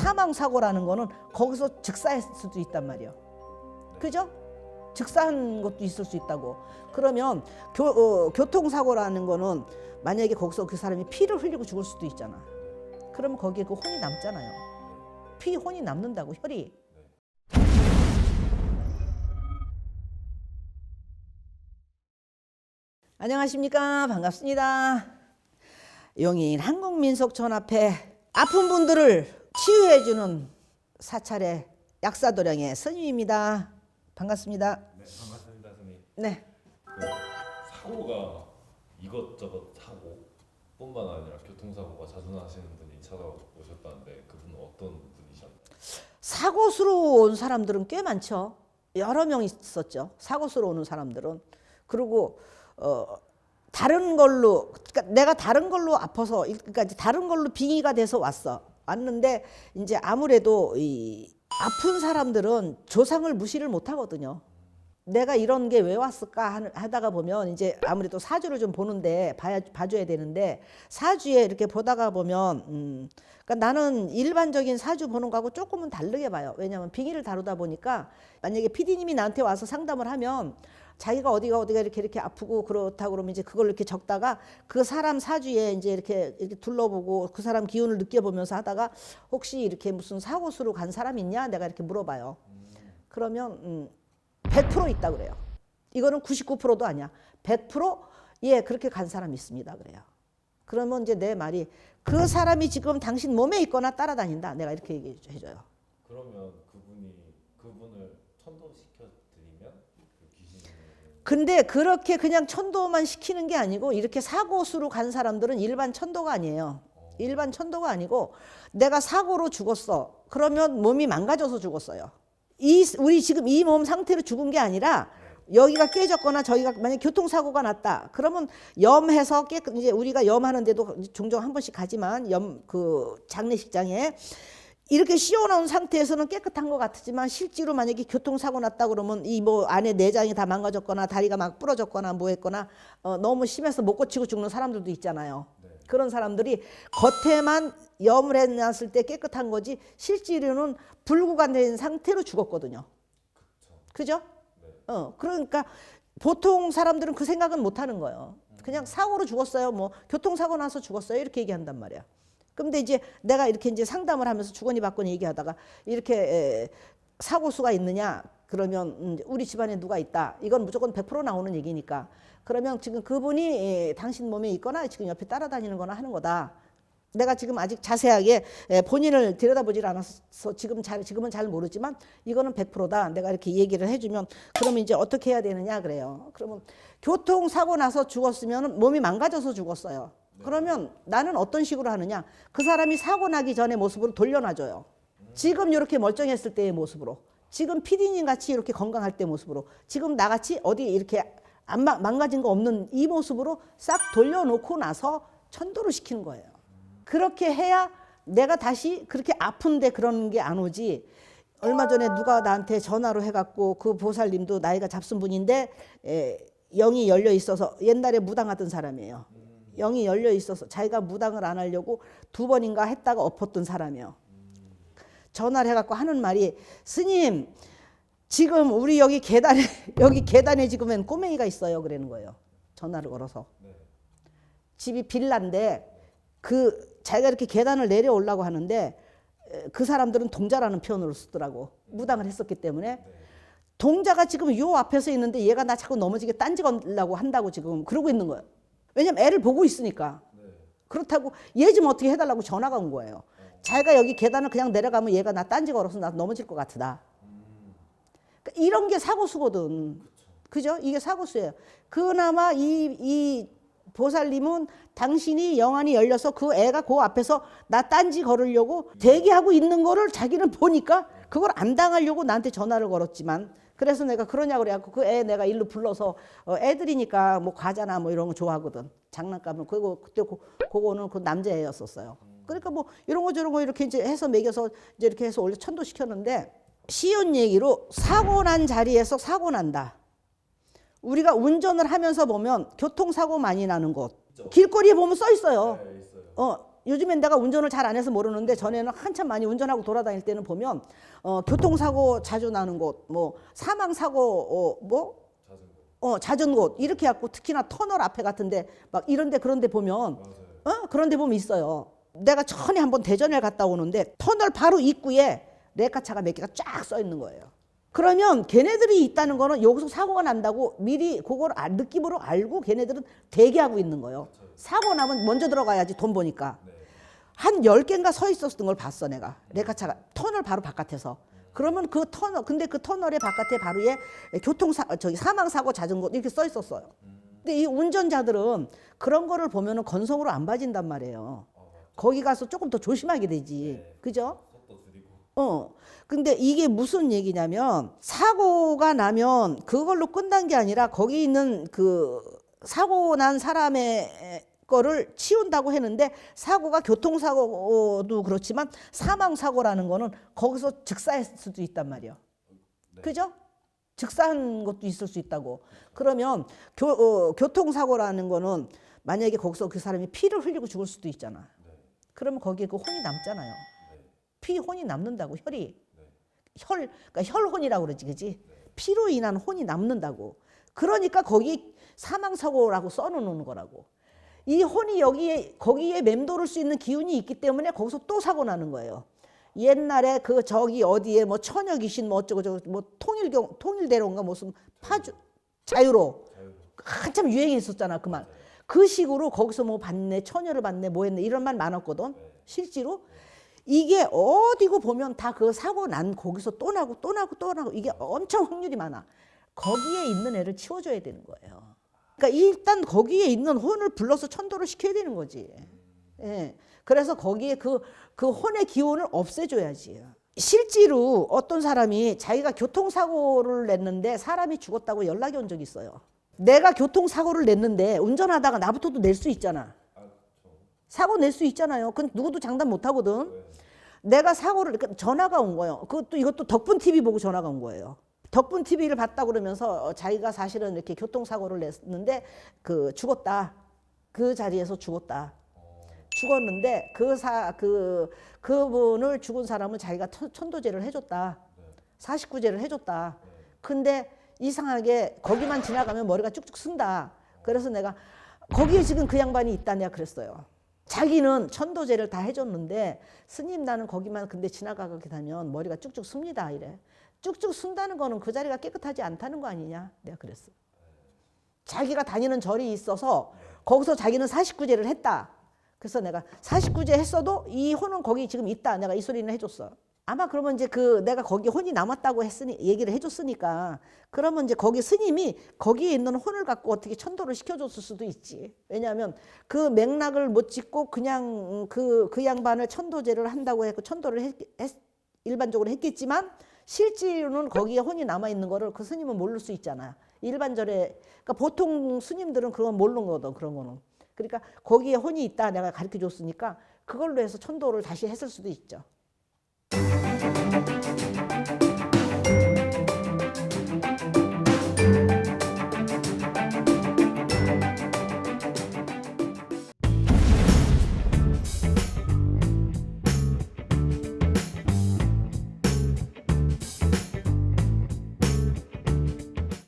사망사고라는 거는 거기서 즉사했을 수도 있단 말이에요. 그죠? 즉사한 것도 있을 수 있다고. 그러면 교통사고라는 거는 만약에 거기서 그 사람이 피를 흘리고 죽을 수도 있잖아. 그러면 거기에 그 혼이 남잖아요. 혼이 남는다고, 혈이. 안녕하십니까. 반갑습니다. 용인 한국민속촌앞에 아픈 분들을 치유해주는 사찰의 약사도량의 스님입니다. 반갑습니다. 네, 반갑습니다, 스님. 네. 사고가 이것저것 사고뿐만 아니라 교통사고가 자주 나시는 분이 찾아오셨다는데 그분은 어떤 분이셨나요? 사고수로 온 사람들은 꽤 많죠. 여러 명 있었죠. 사고수로 오는 사람들은. 그리고 다른 걸로, 그러니까 내가 다른 걸로 아파서, 그러니까 다른 걸로 빙의가 돼서 왔는데 이제 아무래도 이 아픈 사람들은 조상을 무시를 못 하거든요. 내가 이런 게 왜 왔을까 하다가 보면 이제 아무래도 사주를 좀 보는데 봐줘야 되는데, 사주에 이렇게 보다가 보면 그러니까 나는 일반적인 사주 보는 거하고 조금은 다르게 봐요. 왜냐하면 빙의를 다루다 보니까 만약에 PD님이 나한테 와서 상담을 하면 자기가 어디가 이렇게 아프고 그렇다 그러면 이제 그걸 이렇게 적다가 그 사람 사주에 이제 이렇게 둘러보고 그 사람 기운을 느껴보면서 하다가 혹시 이렇게 무슨 사고수로 간 사람 있냐 내가 이렇게 물어봐요. 그러면 100% 있다 그래요. 이거는 99%도 아니야. 100% 예, 그렇게 간 사람이 있습니다 그래요. 그러면 이제 내 말이 그 사람이 지금 당신 몸에 있거나 따라다닌다. 내가 이렇게 얘기해줘요. 그러면 그분을 천도시켜드리면 그 귀신이. 근데 그렇게 그냥 천도만 시키는 게 아니고 이렇게 사고수로 간 사람들은 일반 천도가 아니에요. 일반 천도가 아니고 내가 사고로 죽었어. 그러면 몸이 망가져서 죽었어요. 우리 지금 이 몸 상태로 죽은 게 아니라 여기가 깨졌거나 저희가 만약 교통사고가 났다. 그러면 염해서 이제 우리가 염하는데도 종종 한 번씩 가지만 그 장례식장에 이렇게 씌워놓은 상태에서는 깨끗한 것 같지만 실제로 만약에 교통사고 났다 그러면 이 뭐 안에 내장이 다 망가졌거나 다리가 막 부러졌거나 뭐 했거나 너무 심해서 못 고치고 죽는 사람들도 있잖아요. 그런 사람들이 겉에만 염을 해놨을 때 깨끗한 거지 실제로는 불구가 된 상태로 죽었거든요. 그죠? 그러니까 보통 사람들은 그 생각은 못 하는 거예요. 그냥 사고로 죽었어요. 뭐 교통사고 나서 죽었어요. 이렇게 얘기한단 말이야. 근데 이제 내가 이렇게 이제 상담을 하면서 주거니 받거니 얘기하다가 이렇게 사고수가 있느냐 그러면 우리 집안에 누가 있다. 이건 무조건 100% 나오는 얘기니까. 그러면 지금 그분이 당신 몸에 있거나 지금 옆에 따라다니는 거나 하는 거다. 내가 지금 아직 자세하게 본인을 들여다보질 않아서 지금은 잘 모르지만 이거는 100%다. 내가 이렇게 얘기를 해주면 그러면 이제 어떻게 해야 되느냐 그래요. 그러면 교통사고 나서 죽었으면 몸이 망가져서 죽었어요. 그러면 나는 어떤 식으로 하느냐. 그 사람이 사고 나기 전의 모습으로 돌려놔줘요. 지금 이렇게 멀쩡했을 때의 모습으로. 지금 피디님 같이 이렇게 건강할 때 모습으로. 지금 나같이 어디 이렇게 안 망가진 거 없는 이 모습으로 싹 돌려놓고 나서 천도를 시키는 거예요. 그렇게 해야 내가 다시 그렇게 아픈데 그런 게 안 오지. 얼마 전에 누가 나한테 전화로 해갖고 그 보살님도 나이가 잡순 분인데 영이 열려 있어서 옛날에 무당하던 사람이에요. 영이 열려 있어서 자기가 무당을 안 하려고 2번인가 했다가 엎었던 사람이에요. 전화를 해갖고 하는 말이 스님 지금 우리 여기 계단에 지금은 꼬맹이가 있어요 그러는 거예요. 전화를 걸어서. 집이 빌라인데 자기가 이렇게 계단을 내려오려고 하는데 그 사람들은 동자라는 표현으로 쓰더라고. 무당을 했었기 때문에. 동자가 지금 요 앞에서 있는데 얘가 나 자꾸 넘어지게 딴지거려고 한다고 지금 그러고 있는 거예요. 왜냐면 애를 보고 있으니까. 그렇다고 얘 좀 어떻게 해달라고 전화가 온 거예요. 자기가 여기 계단을 그냥 내려가면 얘가 나 딴지 걸어서 나 넘어질 것 같다. 그러니까 이런 게 사고수거든. 그죠? 이게 사고수예요. 그나마 이 보살님은 당신이 영안이 열려서 그 애가 그 앞에서 나 딴지 걸으려고 대기하고 있는 거를 자기는 보니까 그걸 안 당하려고 나한테 전화를 걸었지만 그래서 내가 그러냐고 그래갖고 그 애 내가 일로 불러서 애들이니까 뭐 과자나 뭐 이런 거 좋아하거든. 장난감은 그때 그거는 그 남자애였었어요. 그러니까 뭐 이런 거 저런 거 이렇게 이제 해서 먹여서 이제 이렇게 해서 원래 천도시켰는데 쉬운 얘기로 사고 난 자리에서 사고 난다. 우리가 운전을 하면서 보면 교통사고 많이 나는 곳 길거리에 보면 써 있어요. 네, 있어요. 요즘엔 내가 운전을 잘 안 해서 모르는데 전에는 한참 많이 운전하고 돌아다닐 때는 보면 교통사고 자주 나는 곳, 뭐 사망사고 잦은 곳 이렇게 갖고 특히나 터널 앞에 같은데 막 이런데 그런데 보면 그런데 보면 있어요. 내가 전에 한번 대전에 갔다 오는데 터널 바로 입구에 레카차가 몇 개가 쫙 써 있는 거예요. 그러면 걔네들이 있다는 거는 여기서 사고가 난다고 미리 그걸 느낌으로 알고 걔네들은 대기하고 있는 거예요. 사고 나면 먼저 들어가야지 돈 버니까. 한 10개인가 서 있었던 걸 봤어 내가. 레카차가 터널 바로 바깥에서. 그러면 그 터널 근데 그 터널의 바깥에 바로에 사망사고 잦은 곳 이렇게 써 있었어요. 근데 이 운전자들은 그런 거를 보면은 건성으로 안 봐진단 말이에요. 거기 가서 조금 더 조심하게 되지. 그죠? 근데 이게 무슨 얘기냐면 사고가 나면 그걸로 끝난 게 아니라 거기 있는 그 사고 난 사람의 거를 치운다고 했는데 사고가 교통사고도 그렇지만 사망사고라는 거는 거기서 즉사했을 수도 있단 말이에요. 그죠? 즉사한 것도 있을 수 있다고. 그러면 교통사고라는 거는 만약에 거기서 그 사람이 피를 흘리고 죽을 수도 있잖아. 그러면 거기에 그 혼이 남잖아요. 피 혼이 남는다고 혈이. 그러니까 혈혼이라고 그러지, 그지? 피로 인한 혼이 남는다고. 그러니까 거기 사망사고라고 써놓는 거라고. 이 혼이 거기에 맴돌을 수 있는 기운이 있기 때문에 거기서 또 사고 나는 거예요. 옛날에 그 저기 어디에 뭐 처녀 귀신 뭐 어쩌고저쩌고 뭐 통일대로인가 무슨 자유로 한참 유행했었잖아 그 말. 그 식으로 거기서 뭐 봤네 처녀를 봤네 뭐 했네 이런 말 많았거든. 실제로 이게 어디고 보면 다 그 사고 난 거기서 또 나고 이게 엄청 확률이 많아. 거기에 있는 애를 치워줘야 되는 거예요. 그러니까 일단 거기에 있는 혼을 불러서 천도를 시켜야 되는 거지. 예. 그래서 거기에 그 혼의 기운을 없애줘야지. 실제로 어떤 사람이 자기가 교통사고를 냈는데 사람이 죽었다고 연락이 온 적이 있어요. 내가 교통사고를 냈는데 운전하다가 나부터도 낼 수 있잖아. 사고 낼 수 있잖아요. 그건 누구도 장담 못 하거든. 내가 전화가 온 거예요. 이것도 덕분 TV 보고 전화가 온 거예요. 덕분 TV를 봤다 그러면서 자기가 사실은 이렇게 교통사고를 냈는데 죽었다. 그 자리에서 죽었다. 죽었는데 그분을 죽은 사람은 자기가 천도제를 해줬다. 49제를 해줬다. 근데 이상하게 거기만 지나가면 머리가 쭉쭉 쓴다. 그래서 내가 거기에 지금 그 양반이 있다 내가 그랬어요. 자기는 천도제를 다 해줬는데 스님 나는 거기만 근데 지나가게 되면 머리가 쭉쭉 씁니다 이래. 쭉쭉 쓴다는 거는 그 자리가 깨끗하지 않다는 거 아니냐 내가 그랬어. 자기가 다니는 절이 있어서 거기서 자기는 49제를 했다. 그래서 내가 49제 했어도 이 혼은 거기 지금 있다. 내가 이 소리는 해줬어. 아마 그러면 이제 내가 거기 혼이 남았다고 얘기를 해줬으니까 그러면 이제 거기 스님이 거기에 있는 혼을 갖고 어떻게 천도를 시켜줬을 수도 있지. 왜냐하면 그 맥락을 못 짚고 그냥 그 양반을 천도제를 한다고 했고 천도를 일반적으로 했겠지만 실제로는 거기에 혼이 남아있는 거를 그 스님은 모를 수 있잖아. 일반절에 그러니까 보통 스님들은 그건 모르는 거거든. 그런 거는. 그러니까 거기에 혼이 있다 내가 가르쳐 줬으니까 그걸로 해서 천도를 다시 했을 수도 있죠.